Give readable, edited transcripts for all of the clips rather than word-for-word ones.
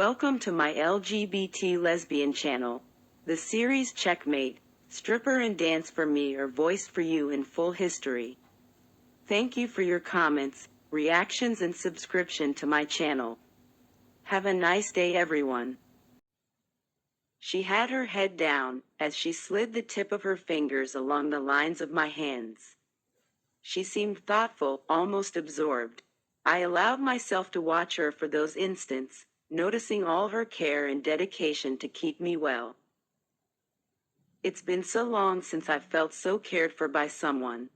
Welcome to my LGBT lesbian channel. The series Checkmate, Stripper and Dance for Me are voiced for you in full history. Thank you for your comments, reactions and subscription to my channel. Have a nice day everyone. She had her head down as she slid the tip of her fingers along the lines of my hands. She seemed thoughtful, almost absorbed. I allowed myself to watch her for those instants, noticing all her care and dedication to keep me well. It's been so long since I've felt so cared for by someone.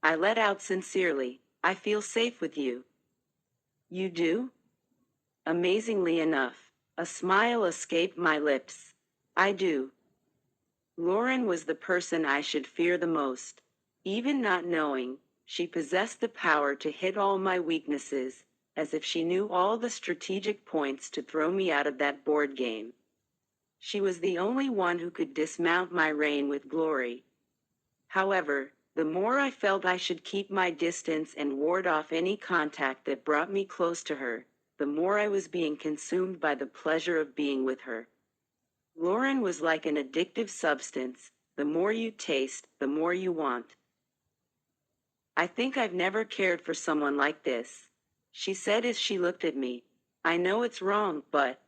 I let out sincerely, I feel safe with you. You do? Amazingly enough, a smile escaped my lips. I do. Lauren was the person I should fear the most. Even not knowing, she possessed the power to hit all my weaknesses, as if she knew all the strategic points to throw me out of that board game. She was the only one who could dismount my reign with glory. However, the more I felt I should keep my distance and ward off any contact that brought me close to her, the more I was being consumed by the pleasure of being with her. Lauren was like an addictive substance. The more you taste, the more you want. I think I've never cared for someone like this, she said as she looked at me. I know it's wrong, but...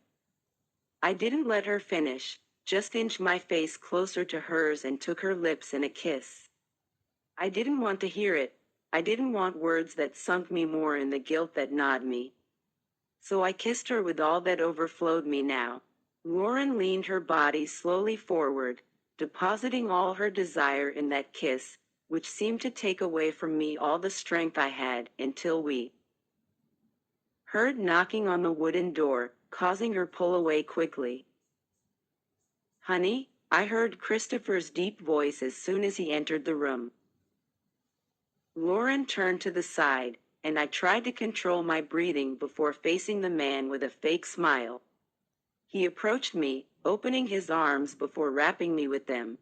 I didn't let her finish, just inched my face closer to hers and took her lips in a kiss. I didn't want to hear it. I didn't want words that sunk me more in the guilt that gnawed me. So I kissed her with all that overflowed me now. Lauren leaned her body slowly forward, depositing all her desire in that kiss, which seemed to take away from me all the strength I had until we heard knocking on the wooden door, causing her pull away quickly. Honey, I heard Christopher's deep voice as soon as he entered the room. Lauren turned to the side, and I tried to control my breathing before facing the man with a fake smile. He approached me, opening his arms before wrapping me with them.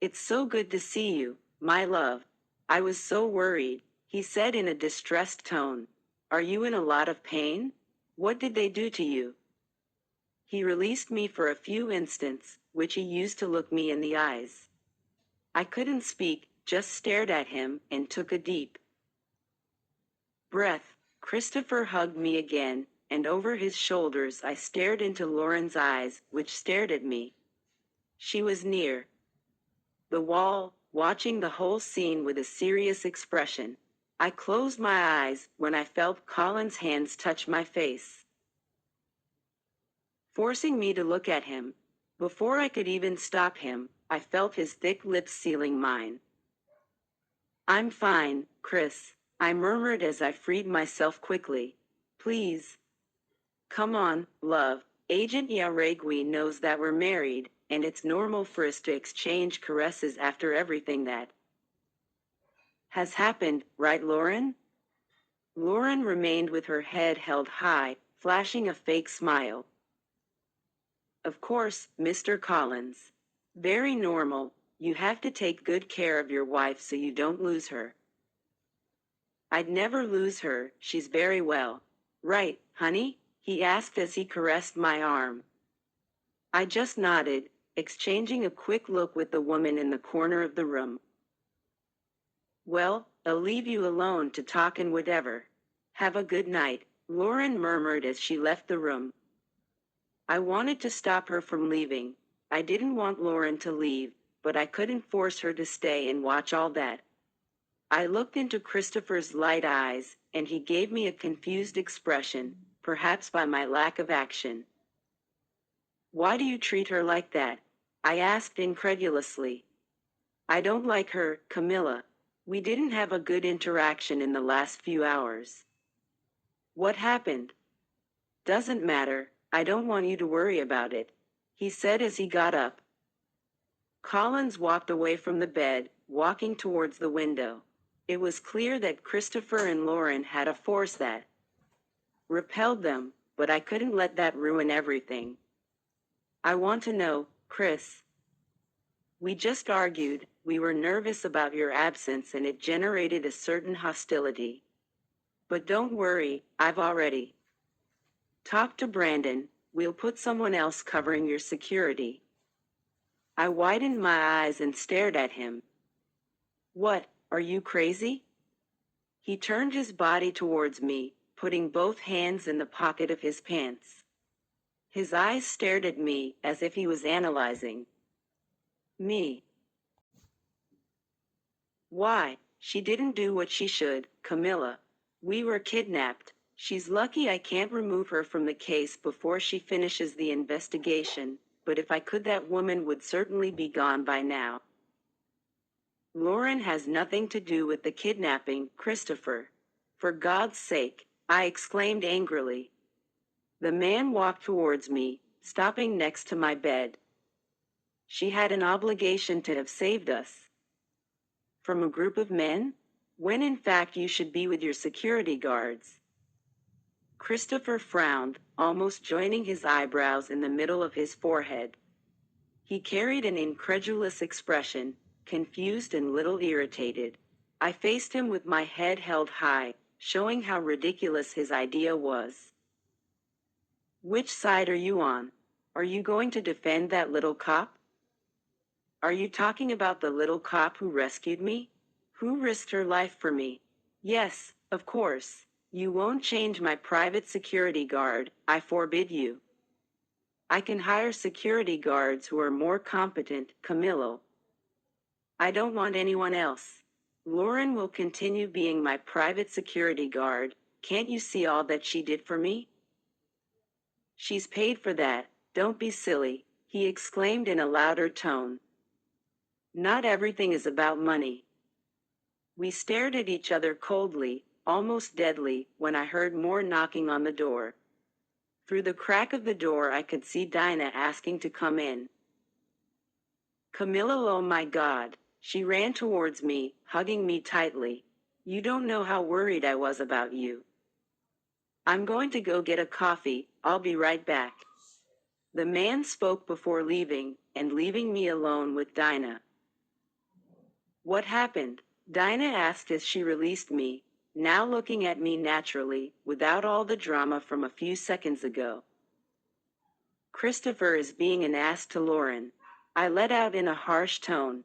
It's so good to see you, my love. I was so worried, he said in a distressed tone. Are you in a lot of pain? What did they do to you? He released me for a few instants, which he used to look me in the eyes. I couldn't speak, just stared at him and took a deep breath. Christopher hugged me again, and over his shoulders I stared into Lauren's eyes, which stared at me. She was near the wall, watching the whole scene with a serious expression. I closed my eyes when I felt Colin's hands touch my face, forcing me to look at him. Before I could even stop him, I felt his thick lips sealing mine. I'm fine, Chris, I murmured as I freed myself quickly. Please. Come on, love. Agent Yaregui knows that we're married, and it's normal for us to exchange caresses after everything that has happened, right, Lauren? Lauren remained with her head held high, flashing a fake smile. Of course, Mr. Collins. Very normal. You have to take good care of your wife so you don't lose her. I'd never lose her, she's very well. Right, honey? He asked as he caressed my arm. I just nodded, exchanging a quick look with the woman in the corner of the room. Well, I'll leave you alone to talk and whatever. Have a good night, Lauren murmured as she left the room. I wanted to stop her from leaving. I didn't want Lauren to leave, but I couldn't force her to stay and watch all that. I looked into Christopher's light eyes, and he gave me a confused expression, perhaps by my lack of action. Why do you treat her like that? I asked incredulously. I don't like her, Camilla. We didn't have a good interaction in the last few hours. What happened? Doesn't matter, I don't want you to worry about it, he said as he got up. Collins walked away from the bed, walking towards the window. It was clear that Christopher and Lauren had a force that repelled them, but I couldn't let that ruin everything. I want to know, Chris. We just argued, we were nervous about your absence and it generated a certain hostility. But don't worry, I've already Talk to Brandon, we'll put someone else covering your security. I widened my eyes and stared at him. What, are you crazy? He turned his body towards me, putting both hands in the pocket of his pants. His eyes stared at me as if he was analyzing me. Why, she didn't do what she should, Camilla. We were kidnapped. She's lucky I can't remove her from the case before she finishes the investigation, but if I could, that woman would certainly be gone by now. Lauren has nothing to do with the kidnapping, Christopher. For God's sake, I exclaimed angrily. The man walked towards me, stopping next to my bed. She had an obligation to have saved us. From a group of men? When in fact you should be with your security guards. Christopher frowned, almost joining his eyebrows in the middle of his forehead. He carried an incredulous expression, confused and little irritated. I faced him with my head held high, showing how ridiculous his idea was. Which side are you on? Are you going to defend that little cop? Are you talking about the little cop who rescued me? Who risked her life for me? Yes, of course. You won't change my private security guard, I forbid you. I can hire security guards who are more competent, Camillo. I don't want anyone else. Lauren will continue being my private security guard. Can't you see all that she did for me? She's paid for that, don't be silly, he exclaimed in a louder tone. Not everything is about money. We stared at each other coldly, almost deadly, when I heard more knocking on the door. Through the crack of the door I could see Dinah asking to come in. Camilla, oh my God, she ran towards me, hugging me tightly. You don't know how worried I was about you. I'm going to go get a coffee, I'll be right back. The man spoke before leaving, and leaving me alone with Dinah. What happened? Dinah asked as she released me, now looking at me naturally, without all the drama from a few seconds ago. Christopher is being an ass to Lauren, I let out in a harsh tone.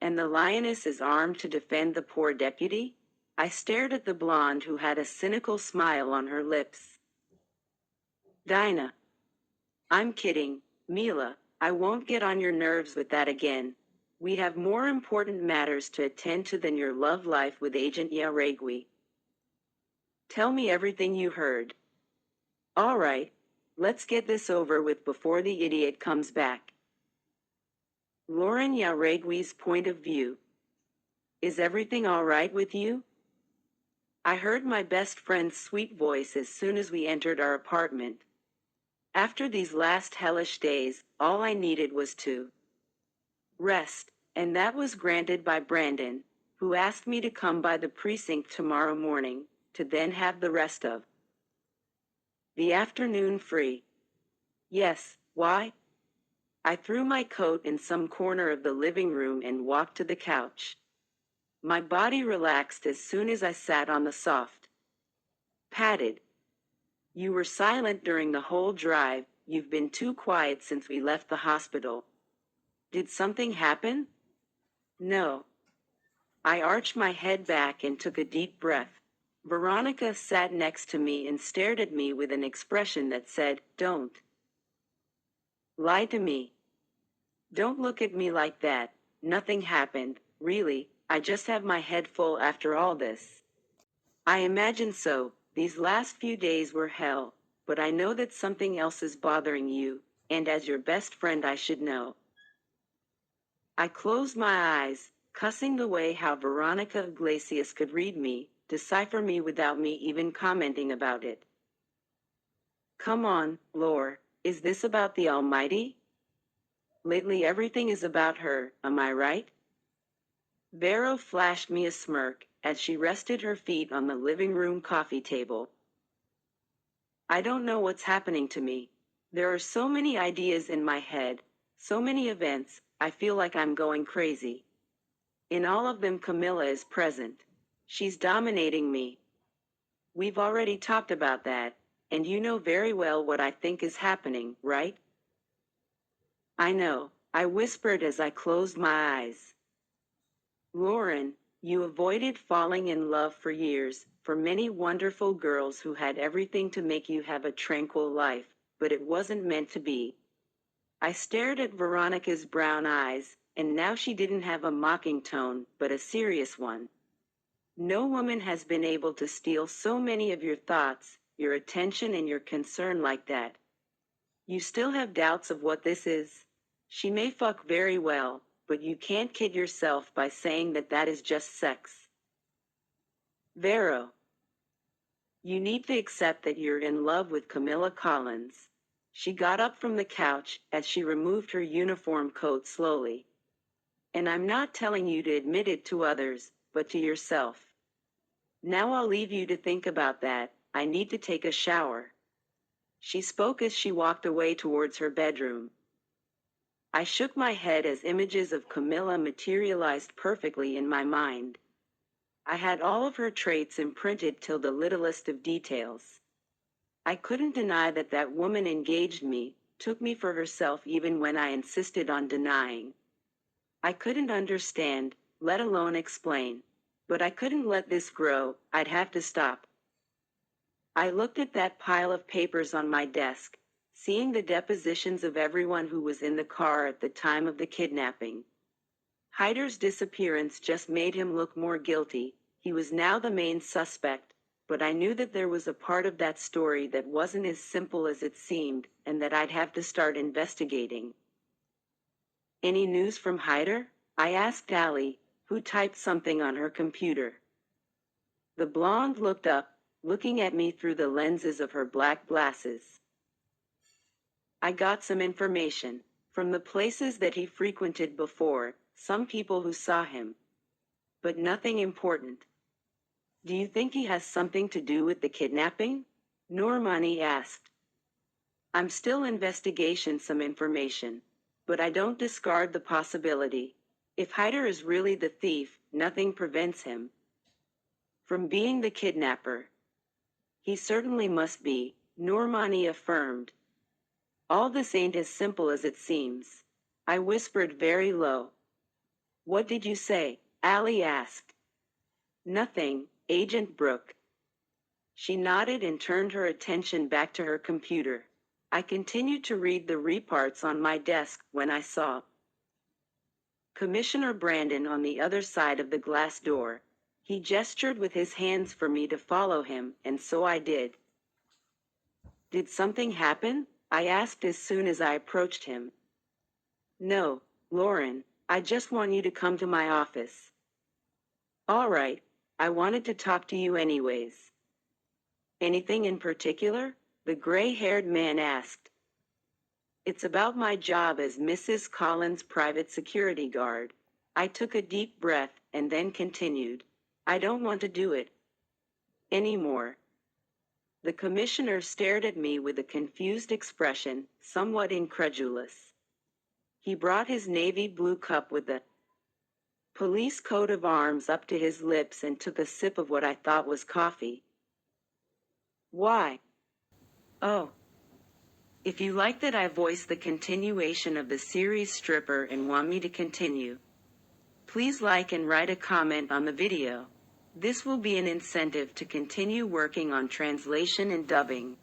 And the lioness is armed to defend the poor deputy? I stared at the blonde who had a cynical smile on her lips. Dinah. I'm kidding, Mila, I won't get on your nerves with that again. We have more important matters to attend to than your love life with Agent Yaregui. Tell me everything you heard. All right, let's get this over with before the idiot comes back. Lauren Yaregui's point of view. Is everything all right with you? I heard my best friend's sweet voice as soon as we entered our apartment. After these last hellish days, all I needed was to rest, and that was granted by Brandon, who asked me to come by the precinct tomorrow morning, to then have the rest of the afternoon free. Yes, why? I threw my coat in some corner of the living room and walked to the couch. My body relaxed as soon as I sat on the soft padded. You were silent during the whole drive, you've been too quiet since we left the hospital. Did something happen? No. I arched my head back and took a deep breath. Veronica sat next to me and stared at me with an expression that said, "Don't lie to me. Don't look at me like that. Nothing happened, really. I just have my head full after all this." I imagine so. These last few days were hell, but I know that something else is bothering you, and as your best friend I should know. I closed my eyes, cussing the way how Veronica Iglesias could read me, decipher me without me even commenting about it. Come on, Lore, is this about the Almighty? Lately everything is about her, am I right? Vero flashed me a smirk as she rested her feet on the living room coffee table. I don't know what's happening to me. There are so many ideas in my head, so many events, I feel like I'm going crazy. In all of them Camilla is present. She's dominating me. We've already talked about that. And you know very well what I think is happening, right? I know, I whispered as I closed my eyes. Lauren, you avoided falling in love for years, for many wonderful girls who had everything to make you have a tranquil life, but it wasn't meant to be. I stared at Veronica's brown eyes, and now she didn't have a mocking tone, but a serious one. No woman has been able to steal so many of your thoughts, your attention, and your concern like that. You still have doubts of what this is? She may fuck very well, but you can't kid yourself by saying that that is just sex. Vero, you need to accept that you're in love with Camilla Collins. She got up from the couch as she removed her uniform coat slowly. And I'm not telling you to admit it to others, but to yourself. Now I'll leave you to think about that. I need to take a shower. She spoke as she walked away towards her bedroom. I shook my head as images of Camilla materialized perfectly in my mind. I had all of her traits imprinted till the littlest of details. I couldn't deny that that woman engaged me, took me for herself even when I insisted on denying. I couldn't understand, let alone explain. But I couldn't let this grow, I'd have to stop. I looked at that pile of papers on my desk, seeing the depositions of everyone who was in the car at the time of the kidnapping. Hyder's disappearance just made him look more guilty. He was now the main suspect, but I knew that there was a part of that story that wasn't as simple as it seemed, and that I'd have to start investigating. Any news from Hyder? I asked Allie, who typed something on her computer. The blonde looked up, looking at me through the lenses of her black glasses. I got some information from the places that he frequented before, some people who saw him, but nothing important. Do you think he has something to do with the kidnapping? Normani asked. I'm still investigating some information, but I don't discard the possibility. If Hyder is really the thief, nothing prevents him from being the kidnapper. He certainly must be, Normani affirmed. All this ain't as simple as it seems. I whispered very low. What did you say? Allie asked. Nothing, Agent Brooke. She nodded and turned her attention back to her computer. I continued to read the reports on my desk when I saw Commissioner Brandon on the other side of the glass door. He gestured with his hands for me to follow him, and so I did. Did something happen? I asked as soon as I approached him. No, Lauren, I just want you to come to my office. All right, I wanted to talk to you anyways. Anything in particular? The gray-haired man asked. It's about my job as Mrs. Collins' private security guard. I took a deep breath and then continued. I don't want to do it anymore. The commissioner stared at me with a confused expression, somewhat incredulous. He brought his navy blue cup with the police coat of arms up to his lips and took a sip of what I thought was coffee. Why? Oh. If you like that I voiced the continuation of the series Stripper and want me to continue, please like and write a comment on the video. This will be an incentive to continue working on translation and dubbing.